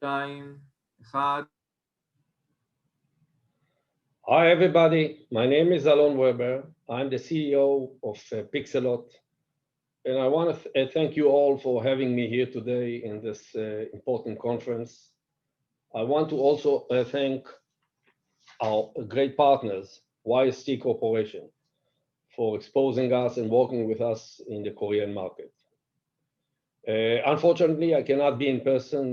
שתיים, אחד. Hi, everybody. My name is Alon Werber. I'm the CEO of Pixellot, and I want to thank you all for having me here today in this important conference. I want to also thank our great partners, YST Corporation, for exposing us and working with us in the Korean market. Unfortunately, I cannot be in person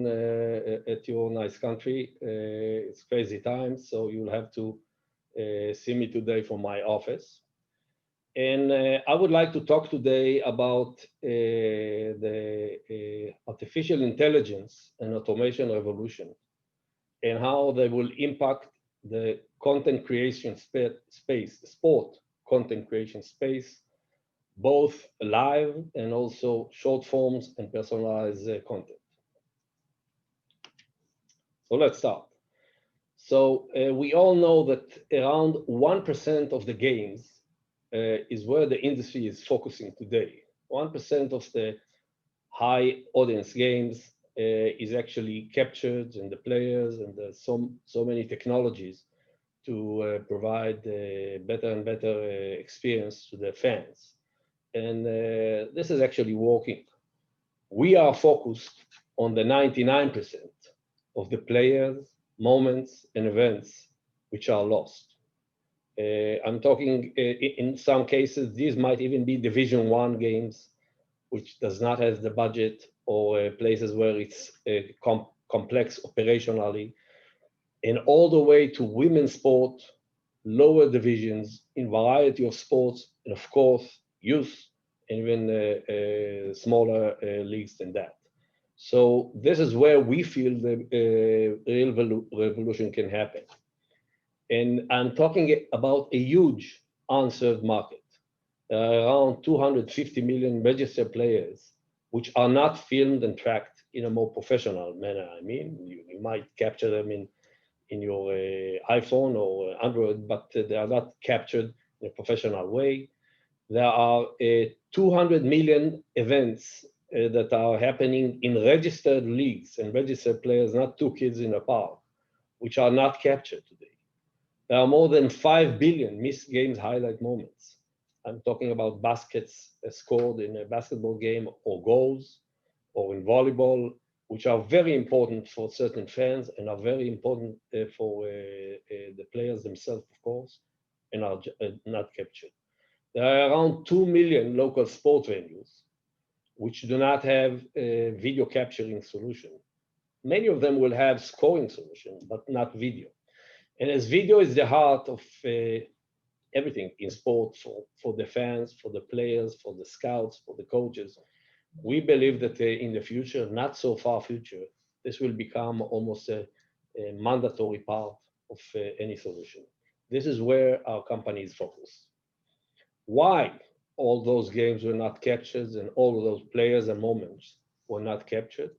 at your nice country. It's crazy times, so you'll have to see me today from my office. And I would like to talk today about the artificial intelligence and automation revolution and how they will impact the content creation space, sport content creation space, both live and also short forms and personalized content. So let's start. So we all know that around 1% of the games is where the industry is focusing today. 1% of the high audience games is actually captured in the players, and there's so many technologies to provide better and better experience to the fans. And this is actually working. We are focused on the 99% of the players, moments, and events which are lost. I'm talking in some cases, these might even be Division One games, which does not have the budget, or places where it's complex operationally, and all the way to women's sport, lower divisions in variety of sports, and of course, youth, and even smaller leagues than that. So this is where we feel the real revolution can happen. And I'm talking about a huge unserved market, around 250 million registered players, which are not filmed and tracked in a more professional manner. I mean, you might capture them in your iPhone or Android, but they are not captured in a professional way. There are 200 million events that are happening in registered leagues and registered players, not two kids in a park, which are not captured today. There are more than 5 billion missed games highlight moments. I'm talking about baskets scored in a basketball game, or goals, or in volleyball, which are very important for certain fans and are very important for the players themselves, of course, and are not captured. There are around 2 million local sport venues which do not have a video capturing solution. Many of them will have scoring solution, but not video. And as video is the heart of everything in sport, for the fans, for the players, for the scouts, for the coaches, we believe that in the future, not so far future, this will become almost a mandatory part of any solution. This is where our company is focused. Why all those games were not captured and all of those players and moments were not captured?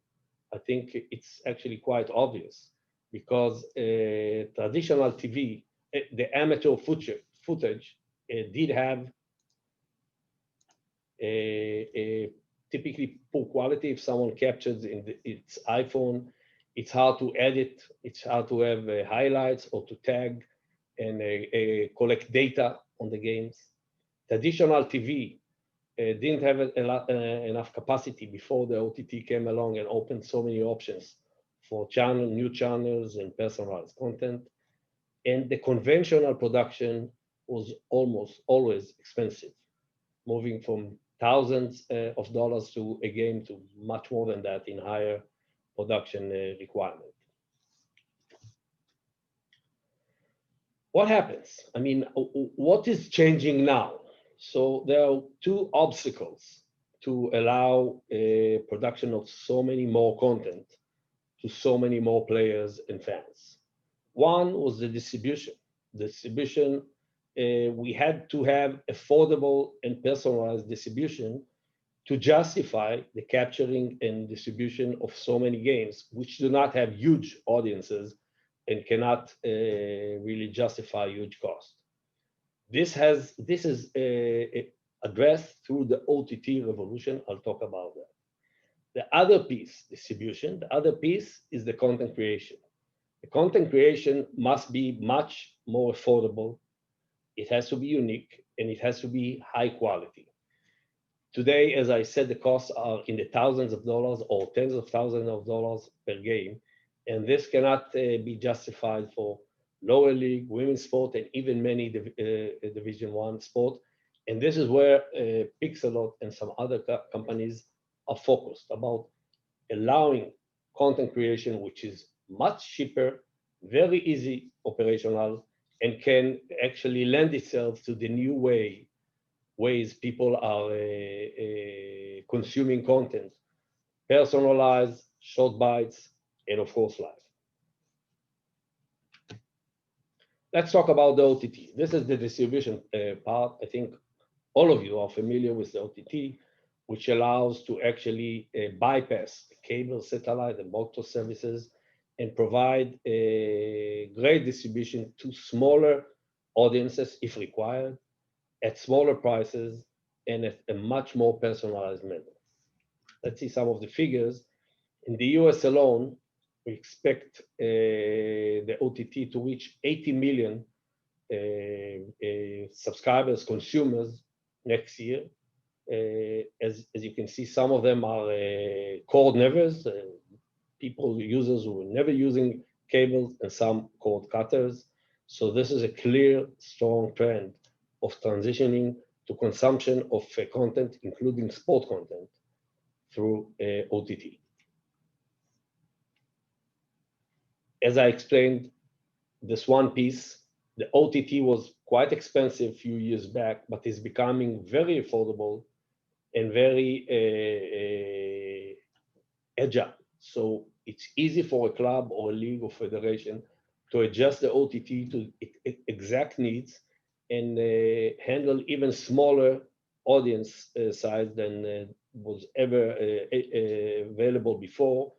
I think it's actually quite obvious, because traditional TV, the amateur footage did have a typically poor quality. If someone captures in its iPhone, it's hard to edit, it's hard to have highlights or to tag and collect data on the games. Traditional TV didn't have enough capacity before the OTT came along and opened so many options for new channels and personalized content. And the conventional production was almost always expensive, moving from thousands of dollars to a game to much more than that in higher production requirement. What happens? I mean, what is changing now? So there are two obstacles to allow a production of so many more content to so many more players and fans. One was the distribution. Distribution, we had to have affordable and personalized distribution to justify the capturing and distribution of so many games, which do not have huge audiences and cannot really justify huge cost. This is addressed through the OTT revolution. I'll talk about that. The other piece, distribution, the other piece is the content creation. The content creation must be much more affordable. It has to be unique and it has to be high quality. Today, as I said, the costs are in the thousands of dollars or tens of thousands of dollars per game. And this cannot be justified for lower league, women's sport, and even many Division One sport. And this is where Pixellot and some other companies are focused about allowing content creation, which is much cheaper, very easy operational, and can actually lend itself to the new ways people are consuming content, personalized, short bites, and of course live. Let's talk about the OTT. This is the distribution part. I think all of you are familiar with the OTT, which allows to actually bypass cable, satellite, and broadcast services and provide a great distribution to smaller audiences if required, at smaller prices, and at a much more personalized manner. Let's see some of the figures. In the US alone, we expect the OTT to reach 80 million subscribers, consumers next year. As you can see, some of them are cord nevers, users who were never using cables, and some cord cutters. So this is a clear, strong trend of transitioning to consumption of content, including sport content, through OTT. As I explained, this one piece, the OTT was quite expensive a few years back, but is becoming very affordable and very agile. So it's easy for a club or a league or federation to adjust the OTT to exact needs and handle even smaller audience size than was ever available before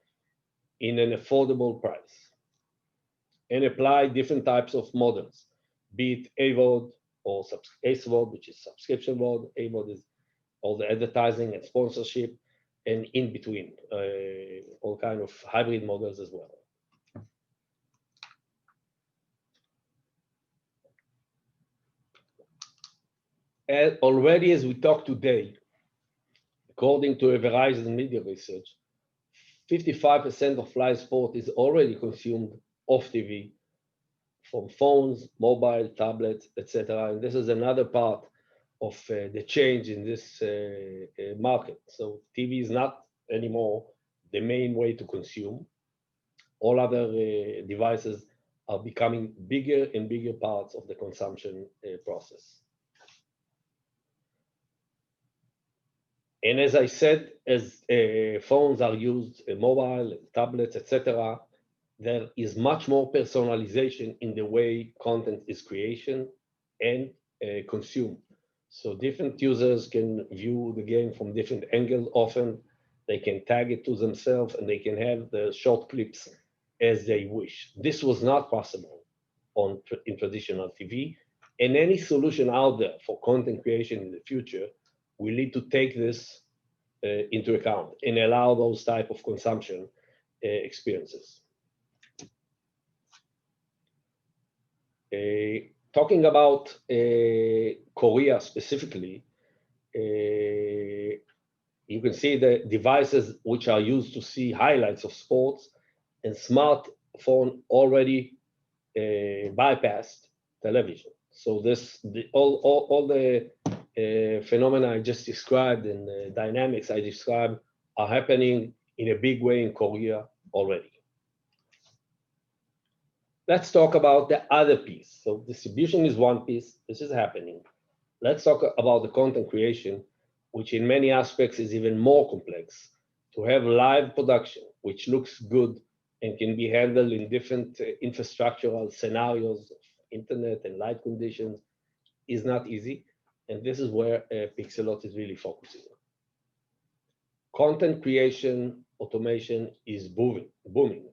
in an affordable price, and apply different types of models, be it AVOD or SVOD, which is subscription mode. AVOD is all the advertising and sponsorship, and in between, all kind of hybrid models as well. And already, as we talk today, according to a Verizon media research, 55% of live sport is already consumed off TV from phones, mobile, tablets, etc. And this is another part of the change in this market. So TV is not anymore the main way to consume. All other devices are becoming bigger and bigger parts of the consumption process. And as I said, as phones are used, mobile, tablets, etc., there is much more personalization in the way content is created and consumed. So different users can view the game from different angles. Often they can tag it to themselves and they can have the short clips as they wish. This was not possible in traditional TV. And any solution out there for content creation in the future will need to take this into account and allow those type of consumption experiences. Talking about Korea specifically, you can see the devices which are used to see highlights of sports, and smartphone already bypassed television. So all the phenomena I just described and the dynamics I described are happening in a big way in Korea already. Let's talk about the other piece. So distribution is one piece. This is happening. Let's talk about the content creation, which in many aspects is even more complex. To have live production, which looks good and can be handled in different infrastructural scenarios, internet and light conditions, is not easy. And this is where Pixellot is really focusing. Content creation automation is booming,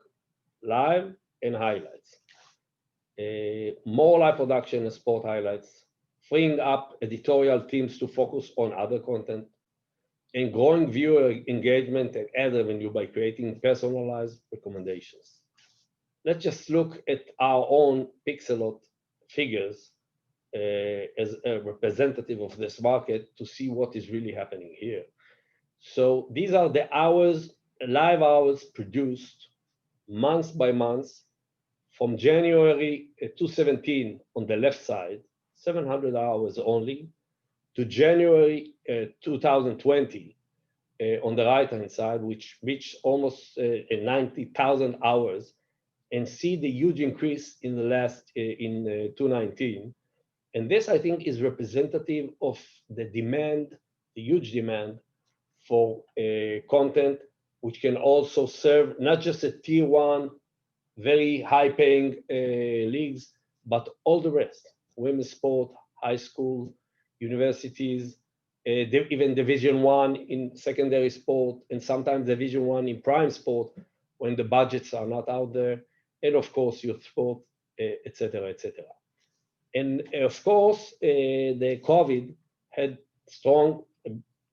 live and highlights. More live production and sport highlights, freeing up editorial teams to focus on other content, and growing viewer engagement and ad revenue by creating personalized recommendations. Let's just look at our own Pixellot figures as a representative of this market to see what is really happening here. So these are the hours, live hours produced month by month from January 2017 on the left side, 700 hours only, to January 2020 on the right-hand side, which reached almost 90,000 hours, and see the huge increase in the last in 2019. And this, I think, is representative of the demand, the huge demand for content, which can also serve not just a tier one, very high-paying leagues, but all the rest: women's sport, high school, universities, even Division One in secondary sport, and sometimes Division One in prime sport when the budgets are not out there, and of course youth sport, etc., etc. And of course, the COVID had strong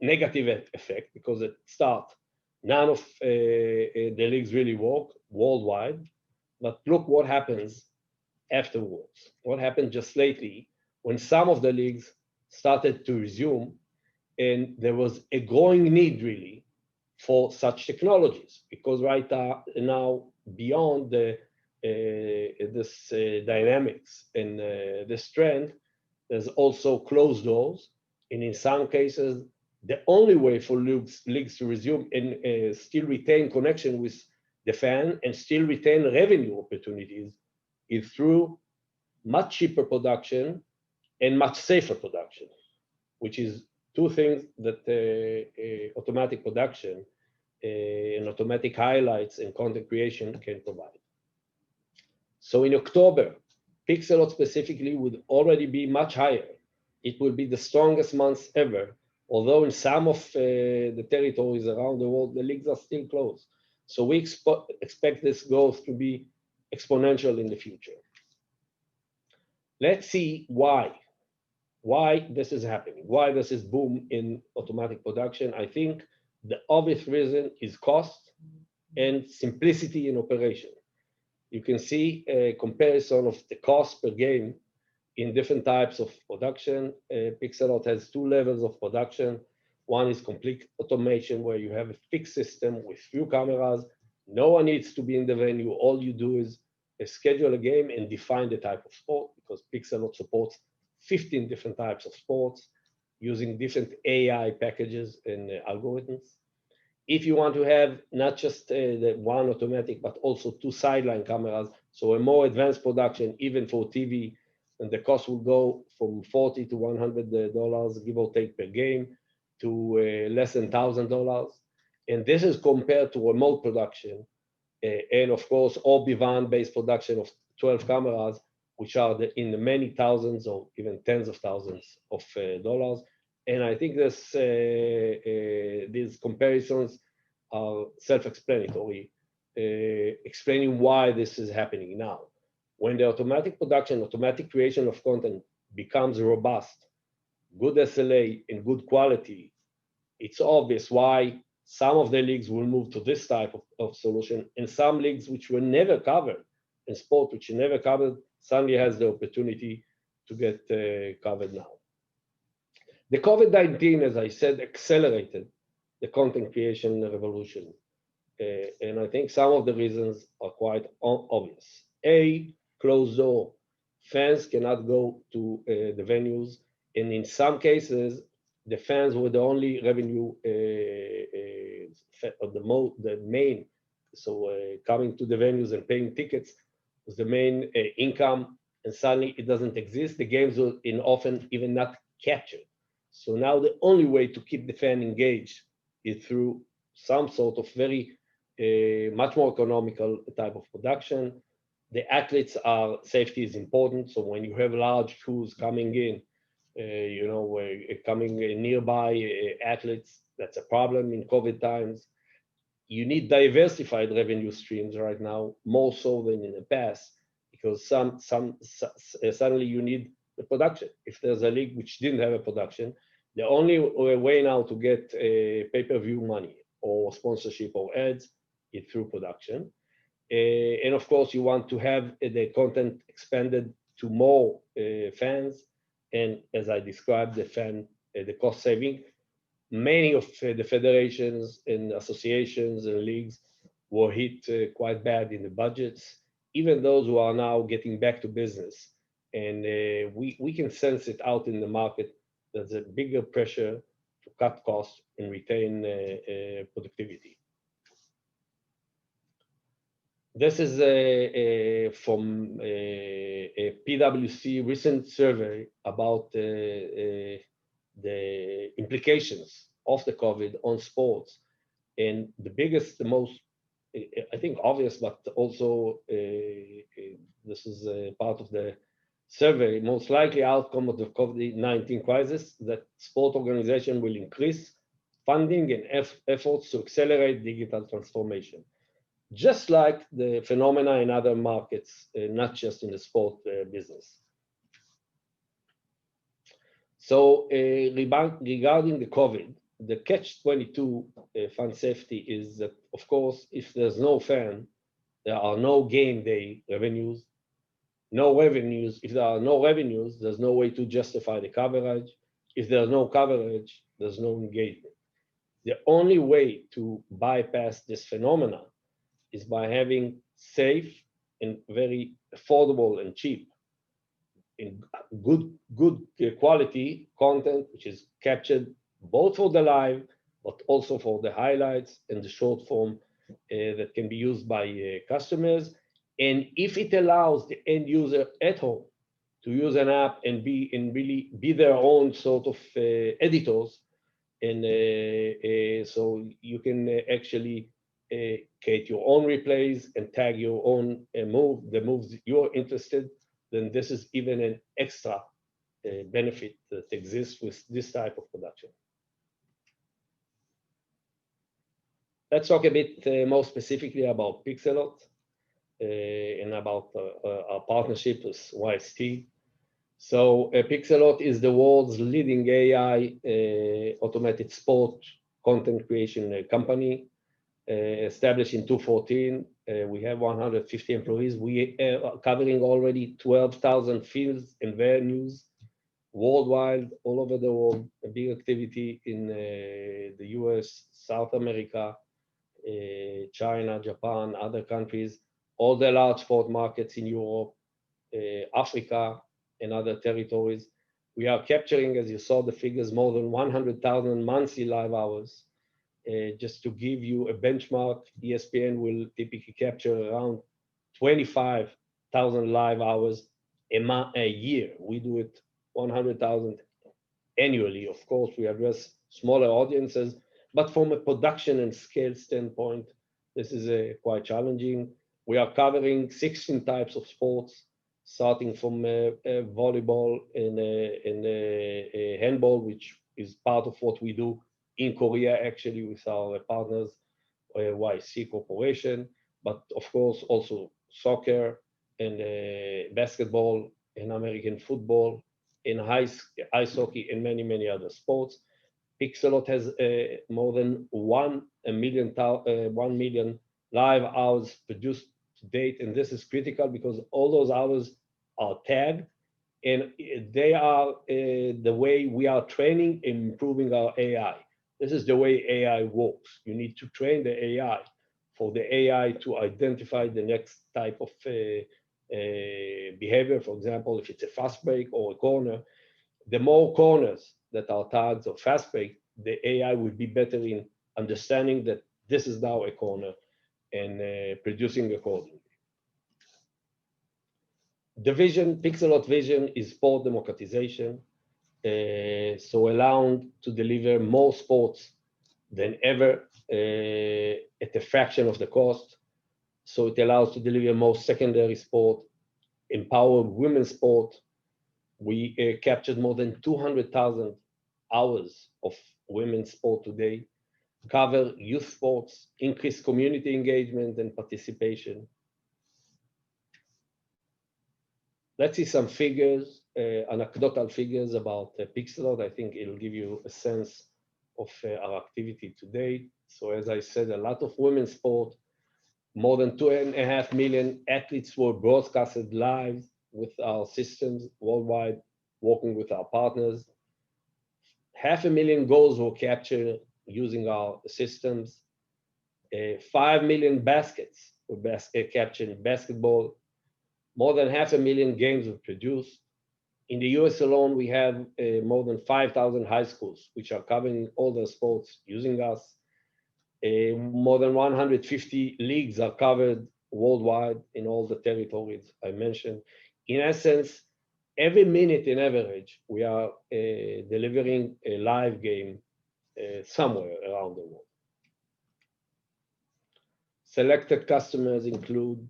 negative effect because at start, none of the leagues really work worldwide. But look what happens afterwards. What happened just lately when some of the leagues started to resume, and there was a growing need really for such technologies because right now, beyond this dynamics and this trend, there's also closed doors, and in some cases, the only way for leagues to resume and still retain connection with the fan and still retain revenue opportunities is through much cheaper production and much safer production, which is two things that automatic production and automatic highlights and content creation can provide. So in October, Pixellot specifically would already be much higher. It will be the strongest month ever, although in some of the territories around the world, the leagues are still closed. So we expect this growth to be exponential in the future. Let's see why this is happening, why this is boom in automatic production. I think the obvious reason is cost and simplicity in operation. You can see a comparison of the cost per game in different types of production. Pixellot has two levels of production. One is complete automation, where you have a fixed system with few cameras. No one needs to be in the venue. All you do is schedule a game and define the type of sport, because Pixellot supports 15 different types of sports using different AI packages and algorithms. If you want to have not just the one automatic, but also two sideline cameras, so a more advanced production, even for TV, and the cost will go from $40 to $100, give or take, per game, to less than $1,000. And this is compared to remote production, and of course, Orbi-Van-based production of 12 cameras, which are in the many thousands or even tens of thousands of dollars. And I think these comparisons are self-explanatory, explaining why this is happening now. When the automatic production, automatic creation of content becomes robust, good SLA, and good quality, it's obvious why some of the leagues will move to this type of solution, and some leagues which were never covered in sport, which were never covered, suddenly has the opportunity to get covered now. The COVID-19, as I said, accelerated the content creation revolution. And I think some of the reasons are quite obvious. A, closed door. Fans cannot go to the venues. And in some cases, the fans were the only revenue, the main. So coming to the venues and paying tickets was the main income. And suddenly it doesn't exist. The games are often even not captured. So now the only way to keep the fan engaged is through some sort of very much more economical type of production. The athletes are, safety is important. So when you have large crews coming in, coming nearby athletes, that's a problem in COVID times. You need diversified revenue streams right now, more so than in the past, because suddenly you need the production. If there's a league which didn't have a production, The only way now to get pay-per-view money or sponsorship or ads is through production. And of course, you want to have the content expanded to more fans. And as I described, the cost saving. Many of the federations and associations and leagues were hit quite bad in the budgets, even those who are now getting back to business. And we can sense it out in the market. There's a bigger pressure to cut costs and retain productivity. This is from a PwC recent survey about the implications of the COVID on sports. And the biggest, the most, I think, obvious, but also this is part of the survey, most likely outcome of the COVID-19 crisis, that sport organization will increase funding and efforts to accelerate digital transformation, just like the phenomena in other markets, not just in the sport business. So regarding the COVID, the catch-22 fund safety is that, of course, if there's no fan, there are no game day revenues, no revenues. If there are no revenues, there's no way to justify the coverage. If there's no coverage, there's no engagement. The only way to bypass this phenomena is by having safe and very affordable and cheap in good quality content, which is captured both for the live, but also for the highlights and the short form that can be used by customers. And if it allows the end user at home to use an app and really be their own sort of editors, and so you can actually create your own replays and tag your own the moves you're interested, then this is even an extra benefit that exists with this type of production. Let's talk a bit more specifically about Pixellot and about our partnership with YST. So Pixellot is the world's leading AI automated sport content creation company, established in 2014. We have 150 employees. We are covering already 12,000 fields and venues worldwide, all over the world. A big activity in the US, South America, China, Japan, other countries, all the large sport markets in Europe, Africa, and other territories. We are capturing, as you saw the figures, more than 100,000 monthly live hours. Just to give you a benchmark, ESPN will typically capture around 25,000 live hours a year. We do it 100,000 annually. Of course, we address smaller audiences, but from a production and scale standpoint, this is quite challenging. We are covering 16 types of sports, starting from volleyball and handball, which is part of what we do in Korea, actually, with our partners, YC Corporation, but of course also soccer and basketball and American football and ice hockey and many, many other sports. Pixellot has more than 1 million live hours produced to date, and this is critical because all those hours are tagged, and they are the way we are training and improving our AI. This is the way AI works. You need to train the AI for the AI to identify the next type of behavior. For example, if it's a fast break or a corner, the more corners that are tagged or fast break, the AI will be better in understanding that this is now a corner and producing accordingly. The vision, Pixellot vision, is sport democratization. So allowing to deliver more sports than ever at a fraction of the cost. So it allows to deliver more secondary sport, empower women's sport. We captured more than 200,000 hours of women's sport today, cover youth sports, increase community engagement and participation. let's see some figures, anecdotal figures about Pixellot. I think it'll give you a sense of our activity today. So as I said, a lot of women's sport, more than 2.5 million athletes were broadcasted live with our systems worldwide, working with our partners. 500,000 goals were captured using our systems. 5 million baskets were captured in basketball. More than 500,000 games were produced. In the US alone, we have more than 5,000 high schools, which are covering all the sports using us. More than 150 leagues are covered worldwide in all the territories I mentioned. In essence, every minute in average, we are delivering a live game somewhere around the world. Selected customers include,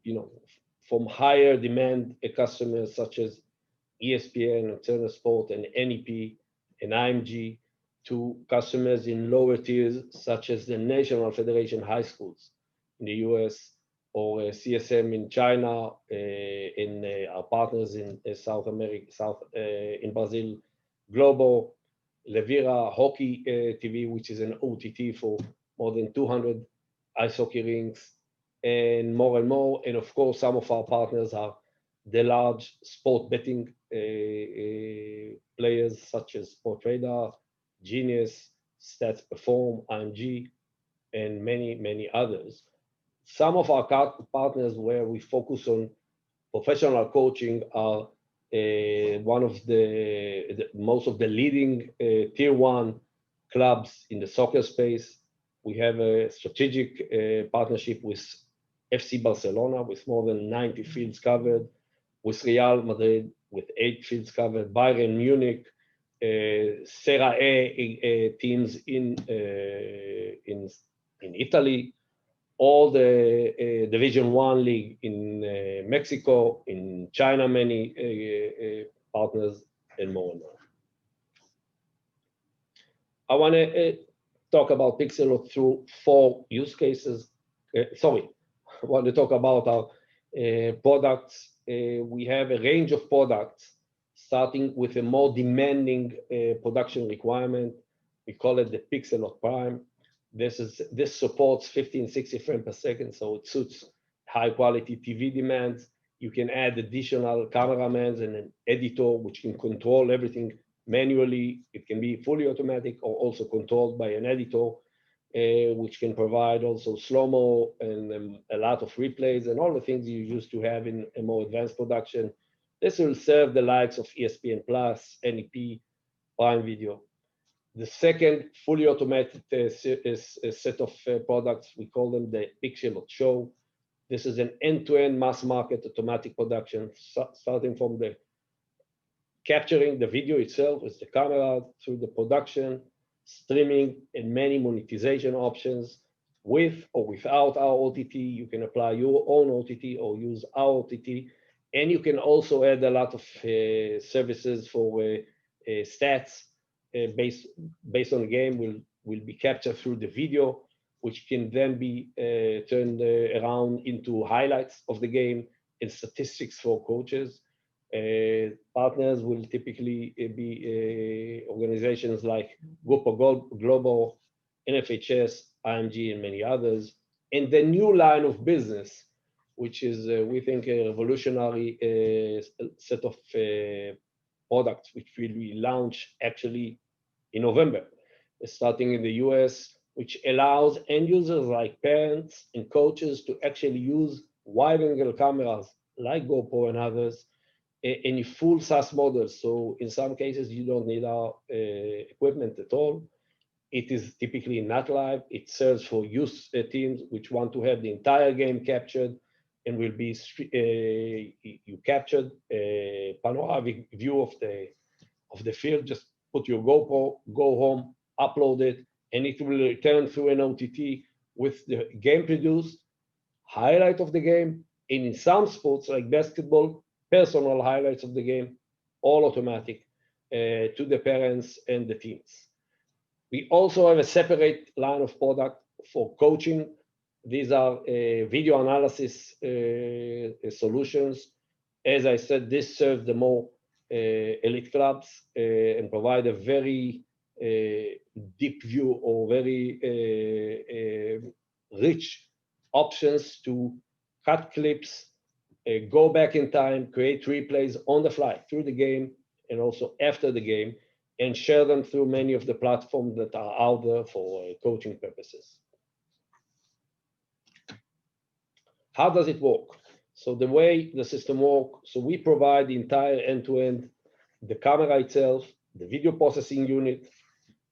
from higher demand customers such as ESPN and Turner Sport and NEP and IMG, to customers in lower tiers such as the National Federation High Schools in the US or CSM in China, in our partners in South America, in Brazil, Globo, Levira Hockey TV, which is an OTT for more than 200 ice hockey rinks, and more and more. And of course, some of our partners are the large sport betting players such as Sportradar, Genius, Stats Perform, IMG, and many, many others. Some of our partners where we focus on professional coaching are one of most of the leading tier one clubs in the soccer space. We have a strategic partnership with FC Barcelona with more than 90 fields covered, with Real Madrid with 8 fields covered, Bayern Munich, Serie A teams in Italy, all the Division One league in Mexico, in China, many partners, and more and more. I want to talk about Pixellot through 4 use cases. I want to talk about our products. We have a range of products starting with a more demanding production requirement. We call it the Pixellot Prime. This supports 1560 frames per second, so it suits high quality TV demands. You can add additional cameramans and an editor which can control everything manually. It can be fully automatic or also controlled by an editor, which can provide also slow-mo and a lot of replays and all the things you used to have in a more advanced production. This will serve the likes of ESPN Plus, NEP, Prime Video. The second fully automated set of products, we call them the Pixellot Show. This is an end-to-end mass market automatic production, starting from the capturing the video itself with the camera through the production, streaming, and many monetization options with or without our OTT. You can apply your own OTT or use our OTT. And you can also add a lot of services for stats based on the game will be captured through the video, which can then be turned around into highlights of the game and statistics for coaches. Partners will typically be organizations like Grupo Globo, NFHS, IMG, and many others. And the new line of business, which is, we think, a revolutionary set of products, which will be launched actually in November, starting in the US, which allows end users like parents and coaches to actually use wide-angle cameras like GoPro and others in a full SaaS model. So in some cases, you don't need our equipment at all. It is typically not live. It serves for youth teams which want to have the entire game captured and will be you captured a panoramic view of the field. Just put your GoPro, go home, upload it, and it will return through an OTT with the game produced, highlight of the game, and in some sports like basketball, personal highlights of the game, all automatic to the parents and the teams. We also have a separate line of product for coaching. These are video analysis solutions As I said, this serves the more elite clubs and provide a very deep view or very rich options to cut clips, go back in time, create replays on the fly through the game and also after the game, and share them through many of the platforms that are out there for coaching purposes. How does it work? So the way the system works, so we provide the entire end-to-end, the camera itself, the video processing unit.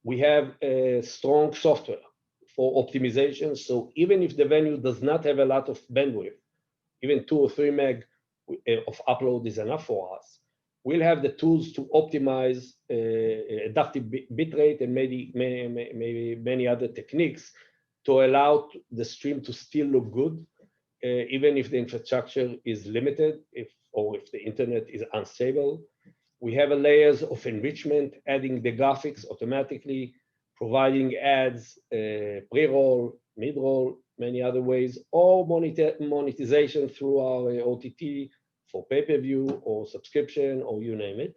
We have a strong software for optimization. So even if the venue does not have a lot of bandwidth, even 2 or 3 meg of upload is enough for us. We'll have the tools to optimize adaptive bitrate and maybe many other techniques to allow the stream to still look good, even if the infrastructure is limited, or if the internet is unstable. We have a layers of enrichment, adding the graphics automatically, providing ads, pre-roll, mid-roll, many other ways, or monetization through our OTT for pay-per-view or subscription or you name it.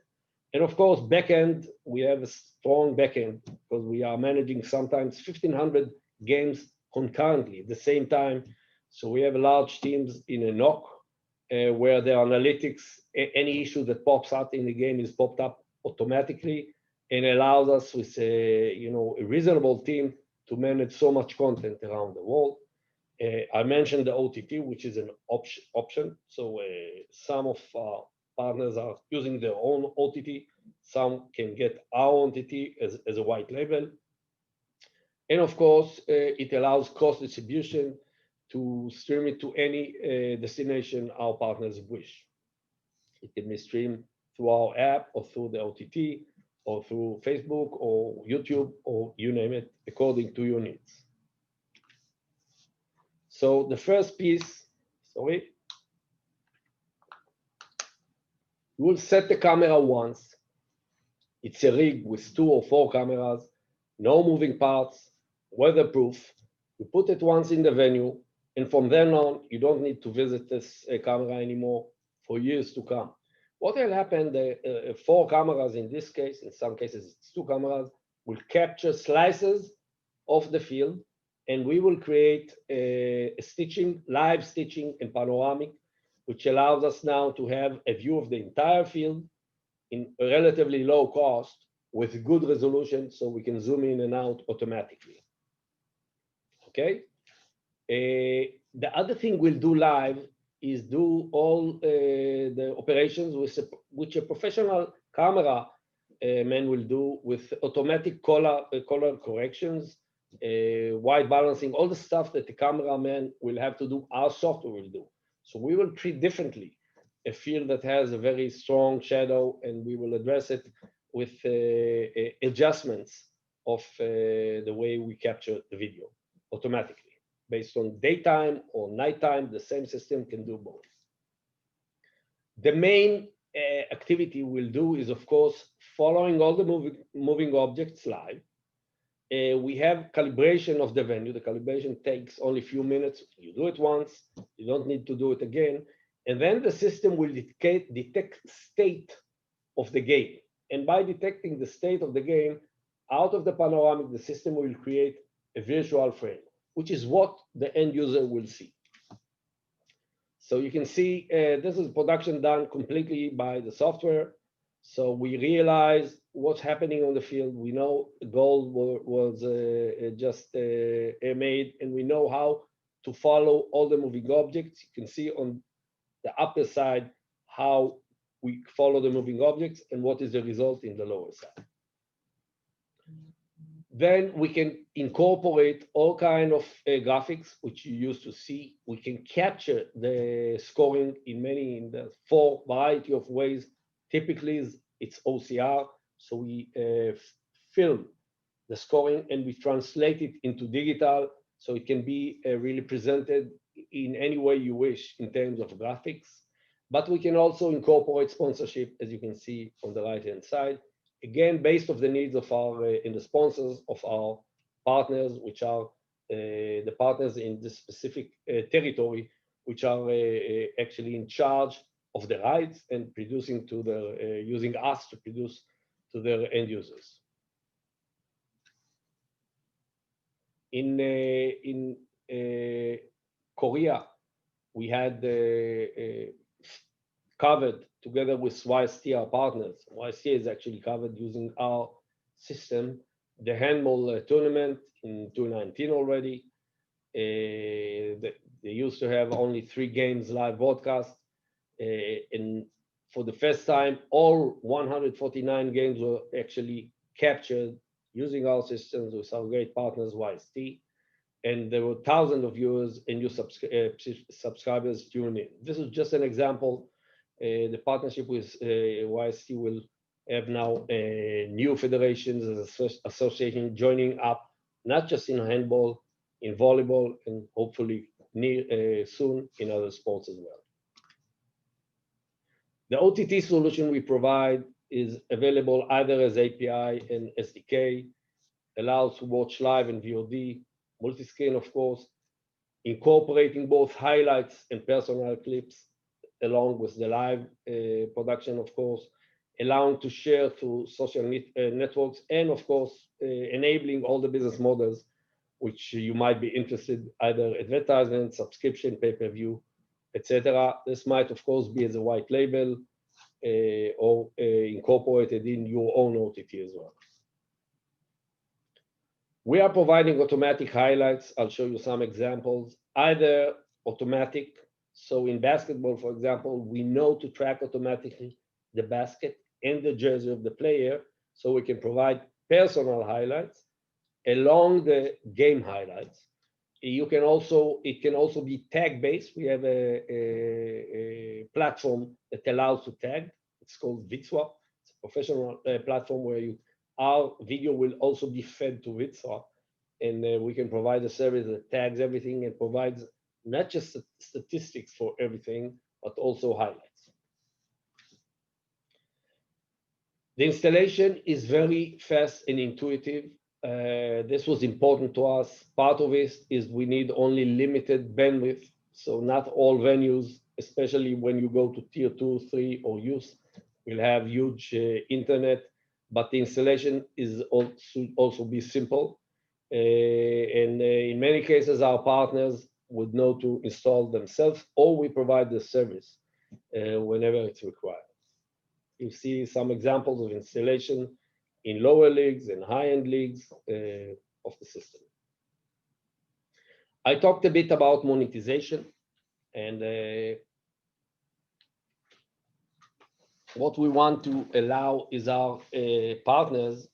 And of course, backend, we have a strong backend because we are managing sometimes 1,500 games concurrently at the same time. So we have large teams in a NOC where the analytics, any issue that pops up in the game is popped up automatically and allows us with a reasonable team to manage so much content around the world. I mentioned the OTT, which is an option. So some of our partners are using their own OTT. Some can get our OTT as a white label. And of course, it allows cross distribution to stream it to any destination our partners wish. It can be streamed through our app or through the OTT or through Facebook or YouTube or you name it, according to your needs. So the first piece, you will set the camera once. It's a rig with 2 or 4 cameras, no moving parts, weatherproof. You put it once in the venue, and from then on, you don't need to visit this camera anymore for years to come. What will happen, the 4 cameras in this case, in some cases it's 2 cameras, will capture slices of the field, and we will create a stitching, live stitching and panoramic, which allows us now to have a view of the entire field in a relatively low cost with good resolution, so we can zoom in and out automatically. Okay. The other thing we'll do live is do all the operations which a professional camera man will do with automatic color corrections, white balancing, all the stuff that the cameraman will have to do, our software will do. So we will treat differently a field that has a very strong shadow, and we will address it with adjustments of the way we capture the video automatically. Based on daytime or nighttime, the same system can do both. The main activity we'll do is, of course, following all the moving objects live. We have calibration of the venue. The calibration takes only a few minutes. You do it once, you don't need to do it again. And then the system will detect state of the game. And by detecting the state of the game, out of the panoramic, the system will create a virtual frame, which is what the end user will see. So you can see this is production done completely by the software. So we realize what's happening on the field. We know the goal was just made, and we know how to follow all the moving objects. You can see on the upper side how we follow the moving objects and what is the result in the lower side. Then we can incorporate all kind of graphics which you used to see. We can capture the scoring in the 4 variety of ways. Typically, it's OCR. So we film the scoring and we translate it into digital, so it can be really presented in any way you wish in terms of graphics. But we can also incorporate sponsorship, as you can see on the right-hand side. Again, based on the needs of our and the sponsors of our partners, which are the partners in this specific territory, which are actually in charge of the rights and producing to the using us to produce to their end users. In Korea, we had covered together with YST, our partners. YST is actually covered using our system, the handball tournament in 2019 already. They used to have only 3 games live broadcast. And for the first time, all 149 games were actually captured using our systems with our great partners, YST. And there were thousands of viewers and new subscribers tuning in. This is just an example. The partnership with YST will have now new federations as association joining up, not just in handball, in volleyball, and hopefully soon in other sports as well. The OTT solution we provide is available either as API and SDK, allows to watch live and VOD, multi-screen, of course, incorporating both highlights and personal clips, along with the live production, of course, allowing to share through social networks, and of course, enabling all the business models which you might be interested, either advertisement, subscription, pay-per-view, etc. This might, of course, be as a white label or incorporated in your own OTT as well. We are providing automatic highlights. I'll show you some examples, either automatic. So in basketball, for example, we know to track automatically the basket and the jersey of the player, so we can provide personal highlights along the game highlights. It can also be tag-based. We have a platform that allows to tag. It's called VidSwap. It's a professional platform where our video will also be fed to VidSwap, and we can provide a service that tags everything and provides not just statistics for everything, but also highlights. The installation is very fast and intuitive. This was important to us. Part of it is we need only limited bandwidth. So not all venues, especially when you go to tier 2, 3, or youth, will have huge internet, but the installation should also be simple. And in many cases, our partners would know to install themselves, or we provide the service whenever it's required. You see some examples of installation in lower leagues and high-end leagues of the system. I talked a bit about monetization, and what we want to allow is our partners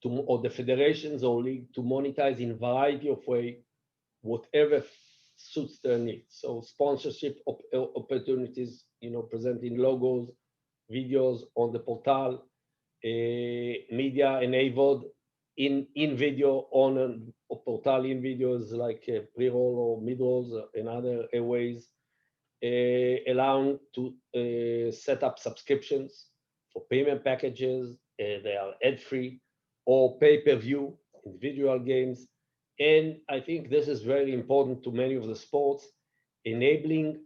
or the federations or league to monetize in a variety of ways, whatever suits their needs. So sponsorship opportunities, presenting logos, videos on the portal, media enabled in video on a portal in videos like pre-roll or mid-rolls and other ways, allowing to set up subscriptions for payment packages. They are ad-free or pay-per-view individual games. And I think this is very important to many of the sports, enabling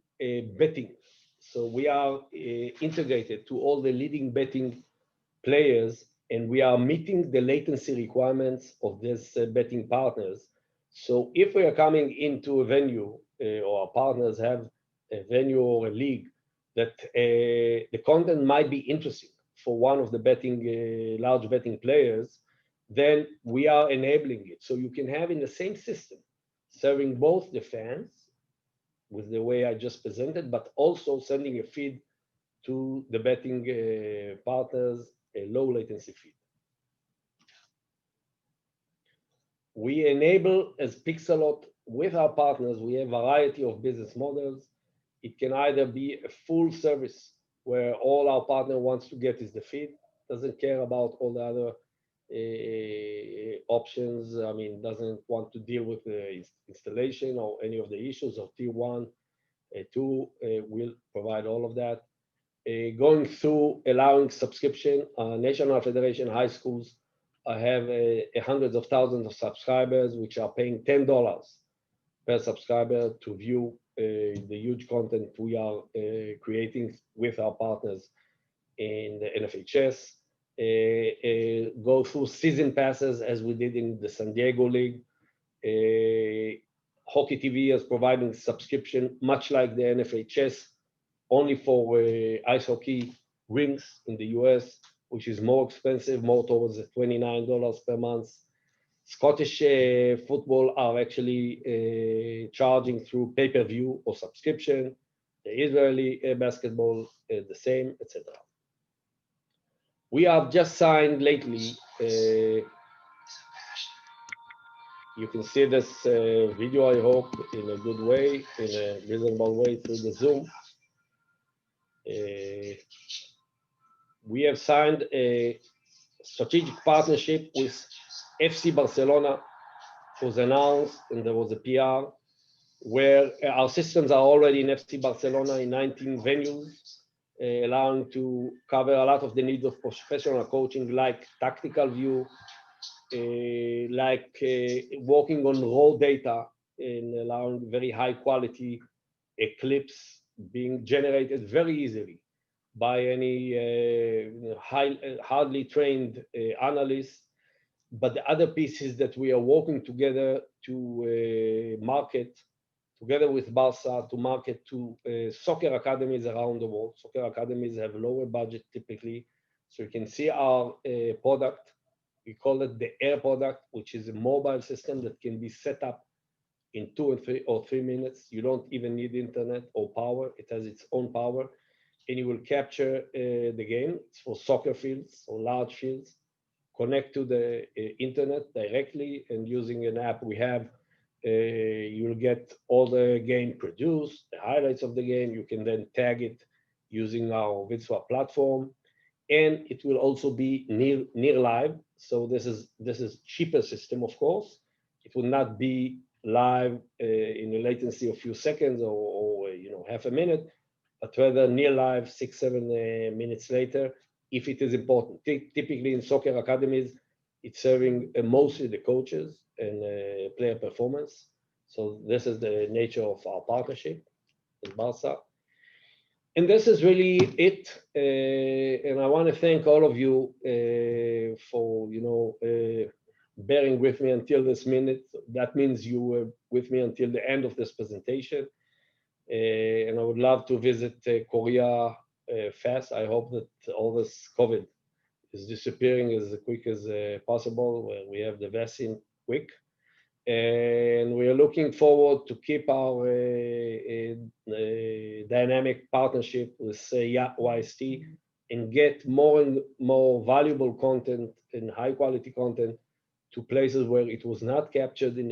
betting. So we are integrated to all the leading betting players, and we are meeting the latency requirements of these betting partners. So if we are coming into a venue or our partners have a venue or a league that the content might be interesting for one of the betting, large betting players, then we are enabling it. So you can have in the same system, serving both the fans with the way I just presented, but also sending a feed to the betting partners, a low latency feed. We enable, as Pixellot, with our partners, we have a variety of business models. It can either be a full service where all our partner wants to get is the feed, doesn't care about all the other options. I mean, doesn't want to deal with the installation or any of the issues of tier 1, 2 will provide all of that. Going through allowing subscription, National Federation high schools have hundreds of thousands of subscribers, which are paying $10 per subscriber to view the huge content we are creating with our partners in the NFHS, go through season passes as we did in the San Diego League. Hockey TV is providing subscription, much like the NFHS, only for ice hockey rings in the US, which is more expensive, more towards the $29 per month. Scottish football are actually charging through pay-per-view or subscription. The Israeli basketball, the same, etc. We have just signed lately. You can see this video, I hope, in a good way, in a reasonable way through the Zoom. We have signed a strategic partnership with FC Barcelona. It was announced, and there was a PR, where our systems are already in FC Barcelona in 19 venues, allowing to cover a lot of the needs of professional coaching, like tactical view, like working on raw data and allowing very high quality clips being generated very easily by any hardly trained analyst. But the other pieces that we are working together to market, together with Barca, to market to soccer academies around the world. Soccer academies have lower budget typically. So you can see our product. We call it the Air product, which is a mobile system that can be set up in 2 or 3 minutes. You don't even need internet or power. It has its own power. And you will capture the game. It's for soccer fields or large fields. Connect to the internet directly, and using an app we have, you'll get all the game produced, the highlights of the game. You can then tag it using our Vidswap platform, and it will also be near live. So this is cheaper system, of course. It will not be live in a latency of few seconds or half a minute, but rather near live 6-7 minutes later, if it is important. Typically in soccer academies, it's serving mostly the coaches and player performance. So this is the nature of our partnership with Barca. And this is really it. And I want to thank all of you for bearing with me until this minute. That means you were with me until the end of this presentation. And I would love to visit Korea fast. I hope that all this COVID is disappearing as quick as possible, where we have the vaccine quick. And we are looking forward to keep our dynamic partnership with YST and get more and more valuable content and high quality content to places where it was not captured in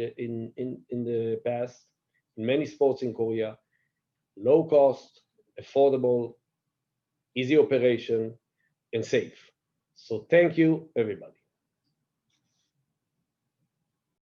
the past. In many sports in Korea, low cost, affordable, easy operation, and safe. So thank you, everybody.